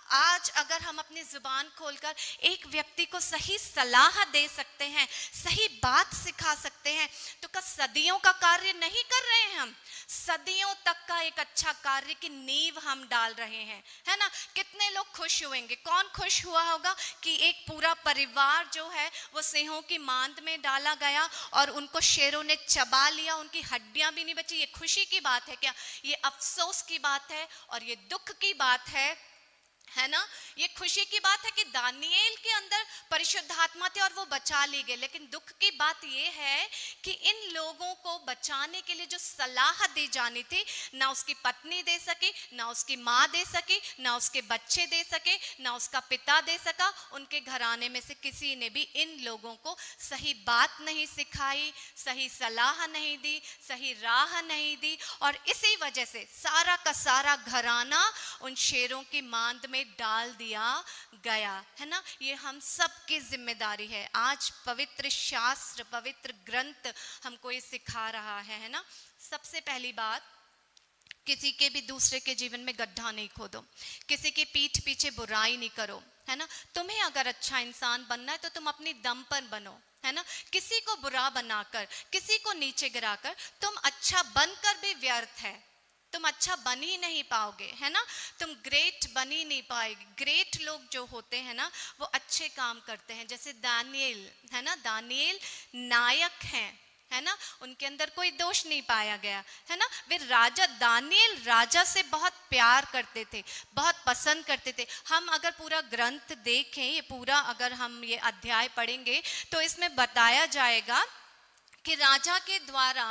आज अगर हम अपनी जुबान खोलकर एक व्यक्ति को सही सलाह दे सकते हैं, सही बात सिखा सकते हैं, तो क्या सदियों का कार्य नहीं कर रहे हैं हम? सदियों तक का एक अच्छा कार्य की नींव हम डाल रहे हैं, है ना? कितने लोग खुश हुएंगे? कौन खुश हुआ होगा कि एक पूरा परिवार जो है वो सिंहों की मांद में डाला गया और उनको शेरों ने चबा लिया, उनकी हड्डियां भी नहीं बची। ये खुशी की बात है क्या? ये अफसोस की बात है और ये दुख की बात है ना? ये खुशी की बात है कि दानिएल के अंदर परिशुद्धात्मा थे और वो बचा लिए गए, लेकिन दुख की बात ये है कि इन लोगों को बचाने के लिए जो सलाह दी जानी थी, ना उसकी पत्नी दे सकी, ना उसकी माँ दे सकी, ना उसके बच्चे दे सके, ना उसका पिता दे सका। उनके घराने में से किसी ने भी इन लोगों को सही बात नहीं सिखाई, सही सलाह नहीं दी, सही राह नहीं दी, और इसी वजह से सारा का सारा घराना उन शेरों की मांद में डाल दिया गया, है ना? ये हम सब की जिम्मेदारी है। आज पवित्र शास्त्र, पवित्र ग्रंथ हमको ये सिखा रहा है ना? सबसे पहली बात, किसी के भी दूसरे के जीवन में गड्ढा नहीं खोदो, किसी की पीठ पीछे बुराई नहीं करो, है ना? तुम्हें अगर अच्छा इंसान बनना है तो तुम अपनी दम पर बनो, है ना? किसी को बुरा बनाकर, किसी को नीचे गिराकर तुम अच्छा बनकर भी व्यर्थ है। तुम अच्छा बन ही नहीं पाओगे, है ना? तुम ग्रेट बन ही नहीं पाएगी। ग्रेट लोग जो होते हैं ना, वो अच्छे काम करते हैं। जैसे दानिएल, है ना? दानिएल नायक हैं, है ना? उनके अंदर कोई दोष नहीं पाया गया, है ना? वे राजा, दानिएल राजा से बहुत प्यार करते थे, बहुत पसंद करते थे। हम अगर पूरा ग्रंथ देखें, ये पूरा अगर हम ये अध्याय पढ़ेंगे तो इसमें बताया जाएगा कि राजा के द्वारा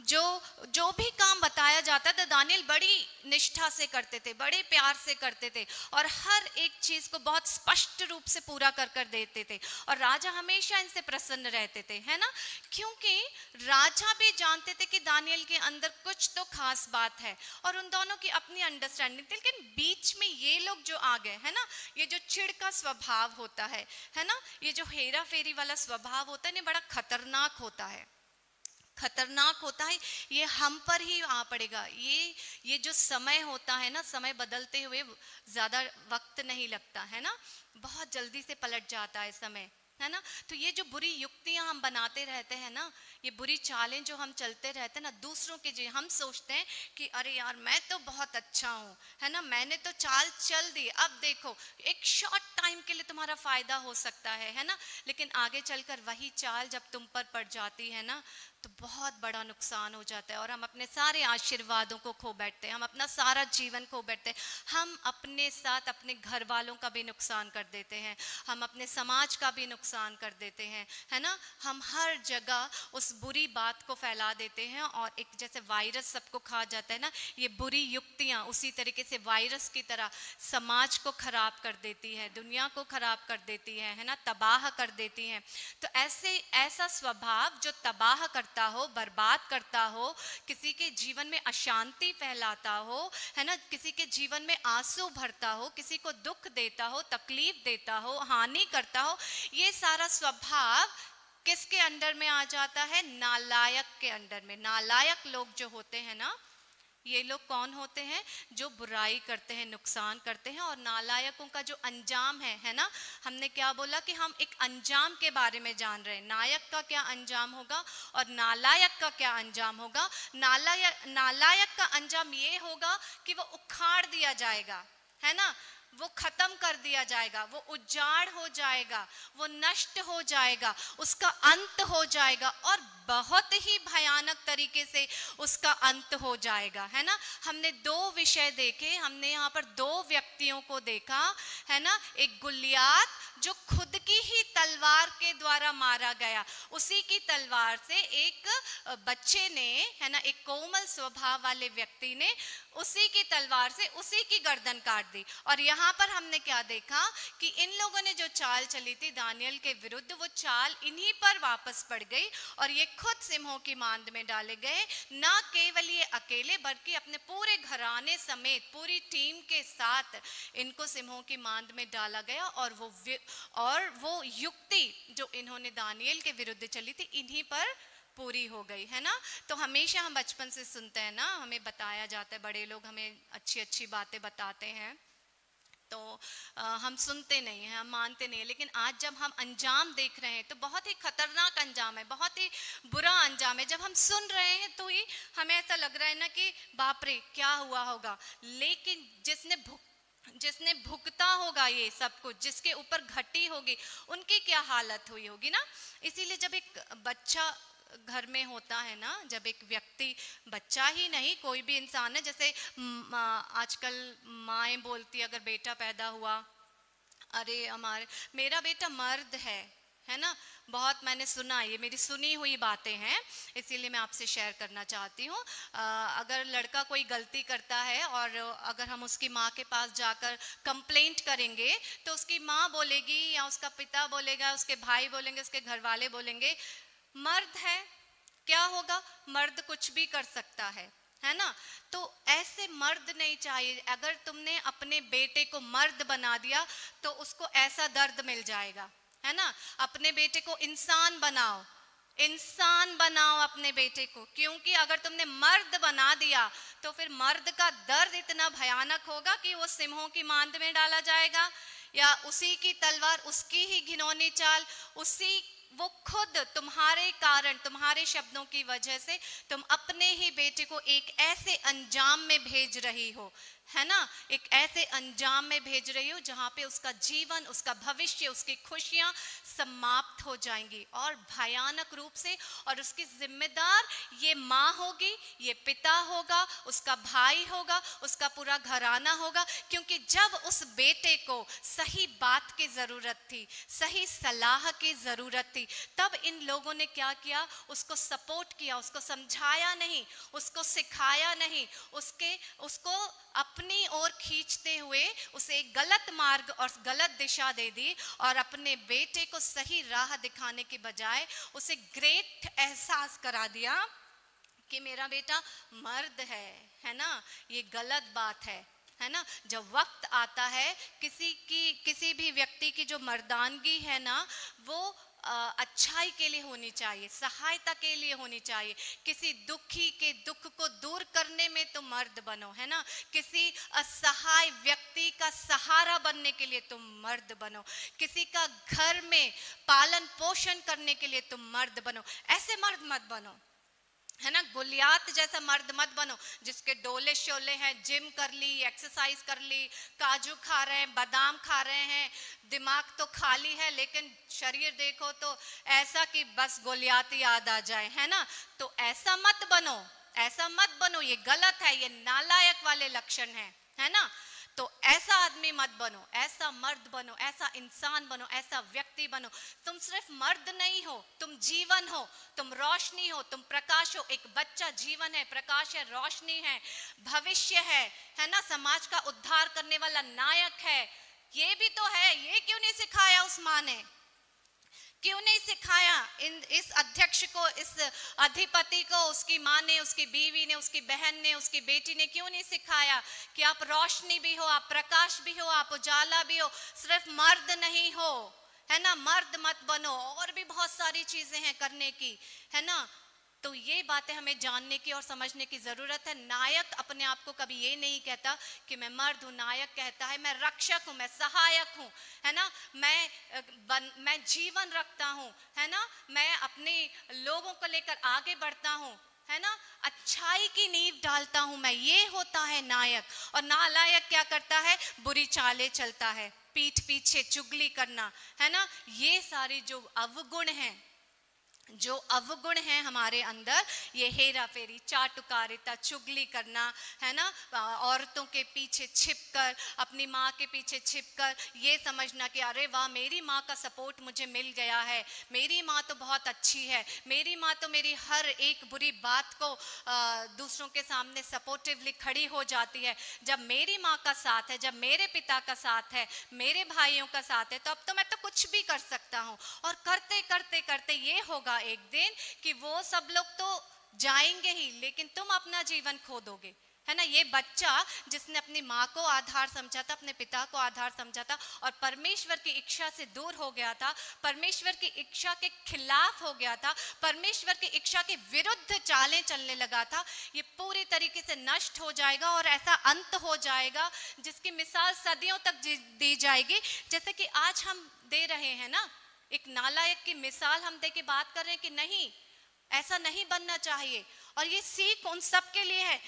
जो भी काम बताया जाता था, दानिएल बड़ी निष्ठा से करते थे, बड़े प्यार से करते थे और हर एक चीज को बहुत स्पष्ट रूप से पूरा कर कर देते थे, और राजा हमेशा इनसे प्रसन्न रहते थे, है ना? क्योंकि राजा भी जानते थे कि दानिएल के अंदर कुछ तो खास बात है, और उन दोनों की अपनी अंडरस्टैंडिंग थी। लेकिन बीच में ये लोग जो आ गए, है ना, ये जो चिढ़ का स्वभाव होता है ना, ये जो हेरा फेरी वाला स्वभाव होता है, ये बड़ा खतरनाक होता है, खतरनाक होता है। ये हम पर ही आ पड़ेगा। ये जो समय होता है ना, समय बदलते हुए ज्यादा वक्त नहीं लगता, है ना? बहुत जल्दी से पलट जाता है समय, है ना? तो ये जो बुरी युक्तियां हम बनाते रहते हैं ना, ये बुरी चालें जो हम चलते रहते हैं ना दूसरों के, जी हम सोचते हैं कि अरे यार मैं तो बहुत अच्छा हूँ, है ना, मैंने तो चाल चल दी, अब देखो एक शॉर्ट टाइम के लिए तुम्हारा फायदा हो सकता है ना? लेकिन आगे चलकर वही चाल जब तुम पर पड़ जाती है ना, तो बहुत बड़ा नुकसान हो जाता है और हम अपने सारे आशीर्वादों को खो बैठते हैं, हम अपना सारा जीवन खो बैठते हैं, हम अपने साथ अपने घर वालों का भी नुकसान कर देते हैं, हम अपने समाज का भी नुकसान कर देते हैं, है ना? हम हर जगह उस बुरी बात को फैला देते हैं और एक जैसे वायरस सबको खा जाता है ना, ये बुरी युक्तियां उसी तरीके से वायरस की तरह समाज को खराब कर देती है, दुनिया को खराब कर देती है ना, तबाह कर देती है। तो ऐसा स्वभाव जो तबाह करता हो, बर्बाद करता हो, किसी के जीवन में अशांति फैलाता हो, है ना, किसी के जीवन में आंसू भरता हो, किसी को दुख देता हो, तकलीफ देता हो, हानि करता हो, ये सारा स्वभाव किसके अंडर में आ जाता है? नालायक के अंडर में। नालायक लोग जो होते हैं ना, ये लोग कौन होते हैं? जो बुराई करते हैं, नुकसान करते हैं। और नालायकों का जो अंजाम है ना, हमने क्या बोला कि हम एक अंजाम के बारे में जान रहे हैं। नायक का क्या अंजाम होगा और नालायक का क्या अंजाम होगा? नालायक का अंजाम ये होगा कि वो उखाड़ दिया जाएगा, है ना, वो खत्म कर दिया जाएगा, वो उजाड़ हो जाएगा, वो नष्ट हो जाएगा, उसका अंत हो जाएगा और बहुत ही भयानक तरीके से उसका अंत हो जाएगा, है ना? हमने दो विषय देखे, हमने यहाँ पर दो व्यक्तियों को देखा, है ना? एक गुलियात जो खुद की ही तलवार के द्वारा मारा गया, उसी की तलवार से एक बच्चे ने, है ना, एक कोमल स्वभाव वाले व्यक्ति ने उसी की तलवार से उसी की गर्दन काट दी। और यहाँ पर हमने क्या देखा कि इन लोगों ने जो चाल चली थी दानियल के विरुद्ध, वो चाल इन्हीं पर वापस पड़ गई और ये खुद सिंहों की मांद में डाले गए। ना केवल ये अकेले बल्कि अपने पूरे घराने समेत पूरी टीम के साथ इनको सिंहों की मांद में डाला गया। और वो युक्ति जो इन्होंने दानियल के विरुद्ध चली थी, इन्हीं पर पूरी हो गई, है ना? तो हमेशा हम बचपन से सुनते हैं ना, हमें बताया जाता है, बड़े लोग हमें अच्छी अच्छी बातें बताते हैं तो हम सुनते नहीं हैं, हम मानते नहीं हैं। लेकिन आज जब हम अंजाम देख रहे हैं तो बहुत ही खतरनाक अंजाम है, बहुत ही बुरा अंजाम है। जब हम सुन रहे हैं तो ही हमें ऐसा लग रहा है ना कि बाप रे क्या हुआ होगा। लेकिन जिसने भुगता होगा ये सब कुछ, जिसके ऊपर घटी होगी, उनकी क्या हालत हुई होगी ना। इसीलिए जब एक बच्चा घर में होता है ना, जब एक व्यक्ति, बच्चा ही नहीं कोई भी इंसान है, जैसे आजकल माएँ बोलती अगर बेटा पैदा हुआ, अरे मेरा बेटा मर्द है ना। बहुत मैंने सुना, ये मेरी सुनी हुई बातें हैं, इसीलिए मैं आपसे शेयर करना चाहती हूँ। अगर लड़का कोई गलती करता है और अगर हम उसकी माँ के पास जाकर कंप्लेंट करेंगे तो उसकी माँ बोलेगी या उसका पिता बोलेगा, उसके भाई बोलेंगे, उसके घर वाले बोलेंगे मर्द है, क्या होगा, मर्द कुछ भी कर सकता है ना। तो ऐसे मर्द नहीं चाहिए। अगर तुमने अपने बेटे को मर्द बना दिया तो उसको ऐसा दर्द मिल जाएगा, है ना। अपने बेटे को इंसान बनाओ, इंसान बनाओ अपने बेटे को, क्योंकि अगर तुमने मर्द बना दिया तो फिर मर्द का दर्द इतना भयानक होगा कि वो सिंहों की मांद में डाला जाएगा, या उसी की तलवार, उसकी ही घिनौनी चाल, वो खुद तुम्हारे कारण, तुम्हारे शब्दों की वजह से तुम अपने ही बेटे को एक ऐसे अंजाम में भेज रही हो, है ना। एक ऐसे अंजाम में भेज रही हो जहां पे उसका जीवन, उसका भविष्य, उसकी खुशियां समाप्त हो जाएंगी और भयानक रूप से। और उसकी जिम्मेदार ये माँ होगी, ये पिता होगा, उसका भाई होगा, उसका पूरा घराना होगा। क्योंकि जब उस बेटे को सही बात की जरूरत थी, सही सलाह की जरूरत थी, तब इन लोगों ने क्या किया, उसको सपोर्ट किया, उसको समझाया नहीं, उसको सिखाया नहीं, उसको अपनी ओर खींचते हुए उसे एक गलत मार्ग और गलत दिशा दे दी, और अपने बेटे को सही राह दिखाने के बजाय उसे ग्रेट एहसास करा दिया कि मेरा बेटा मर्द है ना। ये गलत बात है ना। जब वक्त आता है किसी भी व्यक्ति की जो मर्दानगी है ना, वो अच्छाई के लिए होनी चाहिए, सहायता के लिए होनी चाहिए। किसी दुखी के दुख को दूर करने में तुम मर्द बनो, है ना। किसी असहाय व्यक्ति का सहारा बनने के लिए तुम मर्द बनो, किसी का घर में पालन पोषण करने के लिए तुम मर्द बनो। ऐसे मर्द मत बनो, है ना। गुलियात जैसा मर्द मत बनो जिसके डोले शोले हैं, जिम कर ली, एक्सरसाइज कर ली, काजू खा रहे हैं, बादाम खा रहे हैं, दिमाग तो खाली है लेकिन शरीर देखो तो ऐसा कि बस गुलियात याद आ जाए, है ना। तो ऐसा मत बनो, ऐसा मत बनो, ये गलत है, ये नालायक वाले लक्षण है ना। तो ऐसा आदमी मत बनो, ऐसा मर्द बनो, ऐसा इंसान बनो, ऐसा व्यक्ति बनो। तुम सिर्फ मर्द नहीं हो, तुम जीवन हो, तुम रोशनी हो, तुम प्रकाश हो। एक बच्चा जीवन है, प्रकाश है, रोशनी है, भविष्य है ना। समाज का उद्धार करने वाला नायक है। ये भी तो है, ये क्यों नहीं सिखाया उस माँ ने, क्यों नहीं सिखाया इस अध्यक्ष को, इस अधिपति को, उसकी माँ ने, उसकी बीवी ने, उसकी बहन ने, उसकी बेटी ने क्यों नहीं सिखाया कि आप रोशनी भी हो, आप प्रकाश भी हो, आप उजाला भी हो, सिर्फ मर्द नहीं हो, है ना। मर्द मत बनो, और भी बहुत सारी चीजें हैं करने की, है ना। तो ये बातें हमें जानने की और समझने की जरूरत है। नायक अपने आप को कभी ये नहीं कहता कि मैं मर्द हूँ, नायक कहता है मैं रक्षक हूँ, मैं सहायक हूँ, है ना। मैं जीवन रखता हूँ, है ना। मैं अपने लोगों को लेकर आगे बढ़ता हूँ, है ना। अच्छाई की नींव डालता हूँ मैं, ये होता है नायक। और नालायक क्या करता है, बुरी चालें चलता है, पीठ पीछे चुगली करना, है ना। ये सारी जो अवगुण हैं हमारे अंदर, ये हेरा फेरी, चाटुकारिता, चुगली करना, है ना। औरतों के पीछे छिपकर, अपनी माँ के पीछे छिपकर ये समझना कि अरे वाह मेरी माँ का सपोर्ट मुझे मिल गया है, मेरी माँ तो बहुत अच्छी है, मेरी माँ तो मेरी हर एक बुरी बात को दूसरों के सामने सपोर्टिवली खड़ी हो जाती है। जब मेरी माँ का साथ है, जब मेरे पिता का साथ है, मेरे भाइयों का साथ है, तो अब तो मैं तो कुछ भी कर सकता हूँ। और करते करते करते ये होगा एक दिन कि वो सब लोग तो जाएंगे ही, लेकिन तुम अपना जीवन खो दोगे, है ना। ये बच्चा जिसने अपनी माँ को आधार समझा था, अपने पिता को आधार समझा था और परमेश्वर की इच्छा से दूर हो गया था, परमेश्वर की इच्छा के खिलाफ हो गया था, परमेश्वर की इच्छा के विरुद्ध चालें चलने लगा था, ये पूरी तरीके से नष्ट हो जाएगा और ऐसा अंत हो जाएगा जिसकी मिसाल सदियों तक दी जाएगी। जैसे कि आज हम दे रहे हैं ना, एक नालायक की मिसाल हम दे के बात कर रहे हैं कि नहीं, ऐसा नहीं बनना चाहिए। और ये सीख उन सब के लिए है,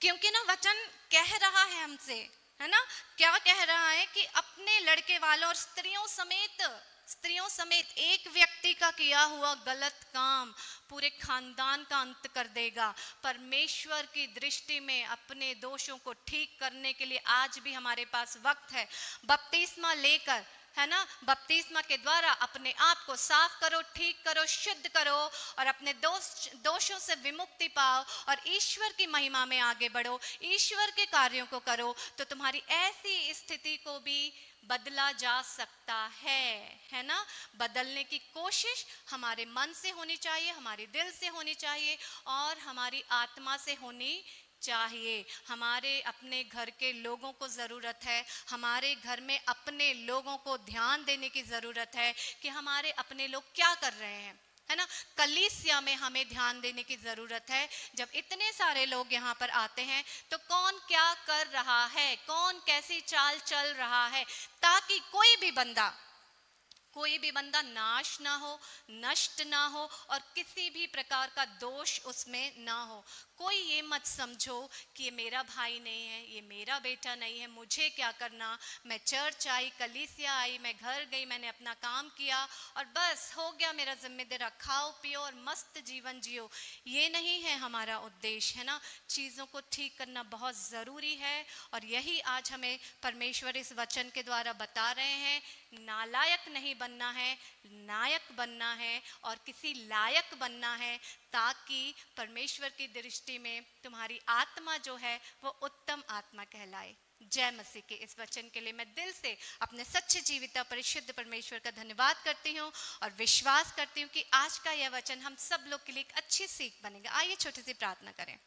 क्योंकि ना वचन कह रहा है हमसे, है ना, क्या कह रहा है कि अपने लड़के वालों और स्त्रियों समेत एक व्यक्ति का किया हुआ गलत काम पूरे खानदान का अंत कर देगा। परमेश्वर की दृष्टि में अपने दोषों को ठीक करने के लिए आज भी हमारे पास वक्त है। बपतिस्मा लेकर, है ना, बपतिस्मा के द्वारा अपने आप को साफ करो, ठीक करो, शुद्ध करो और अपने दोषों से विमुक्ति पाओ और ईश्वर की महिमा में आगे बढ़ो, ईश्वर के कार्यों को करो, तो तुम्हारी ऐसी स्थिति को भी बदला जा सकता है ना। बदलने की कोशिश हमारे मन से होनी चाहिए, हमारे दिल से होनी चाहिए और हमारी आत्मा से होनी चाहिए। हमारे अपने घर के लोगों को ज़रूरत है, हमारे घर में अपने लोगों को ध्यान देने की ज़रूरत है कि हमारे अपने लोग क्या कर रहे हैं, है ना। कलीसिया में हमें ध्यान देने की ज़रूरत है। जब इतने सारे लोग यहाँ पर आते हैं तो कौन क्या कर रहा है, कौन कैसी चाल चल रहा है, ताकि कोई भी बंदा नाश ना हो, नष्ट ना हो और किसी भी प्रकार का दोष उसमें ना हो। कोई ये मत समझो कि ये मेरा भाई नहीं है, ये मेरा बेटा नहीं है, मुझे क्या करना, मैं चर्च आई, कलीसिया आई, मैं घर गई, मैंने अपना काम किया और बस हो गया मेरा जिम्मेदार, खाओ पियो और मस्त जीवन जियो। ये नहीं है हमारा उद्देश्य, है ना। चीज़ों को ठीक करना बहुत ज़रूरी है और यही आज हमें परमेश्वर इस वचन के द्वारा बता रहे हैं। नालायक नहीं बनना है, नायक बनना है और किसी लायक बनना है, ताकि परमेश्वर की दृष्टि में तुम्हारी आत्मा जो है वो उत्तम आत्मा कहलाए। जय मसीह के इस वचन के लिए मैं दिल से अपने सच्चे जीवित परिशुद्ध परमेश्वर का धन्यवाद करती हूँ और विश्वास करती हूँ कि आज का यह वचन हम सब लोग के लिए एक अच्छी सीख बनेगा। आइए छोटी सी प्रार्थना करें।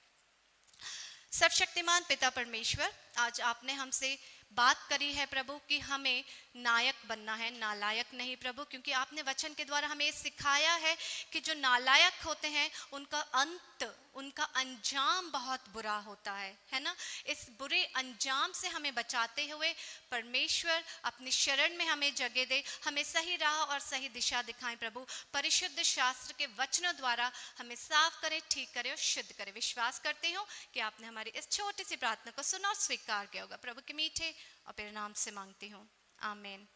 सर्वशक्तिमान पिता परमेश्वर, आज आपने हमसे बात करी है प्रभु कि हमें नायक बनना है, नालायक नहीं प्रभु, क्योंकि आपने वचन के द्वारा हमें सिखाया है कि जो नालायक होते हैं उनका अंत, उनका अंजाम बहुत बुरा होता है ना। इस बुरे अंजाम से हमें बचाते हुए परमेश्वर अपनी शरण में हमें जगह दे, हमें सही राह और सही दिशा दिखाएं प्रभु। परिशुद्ध शास्त्र के वचनों द्वारा हमें साफ करे, ठीक करे और शुद्ध करे। विश्वास करती हूँ कि आपने हमारी इस छोटी सी प्रार्थना को सुना और स्वीकार किया होगा। प्रभु के मीठे और प्यारे नाम से मांगती हूँ, आमीन।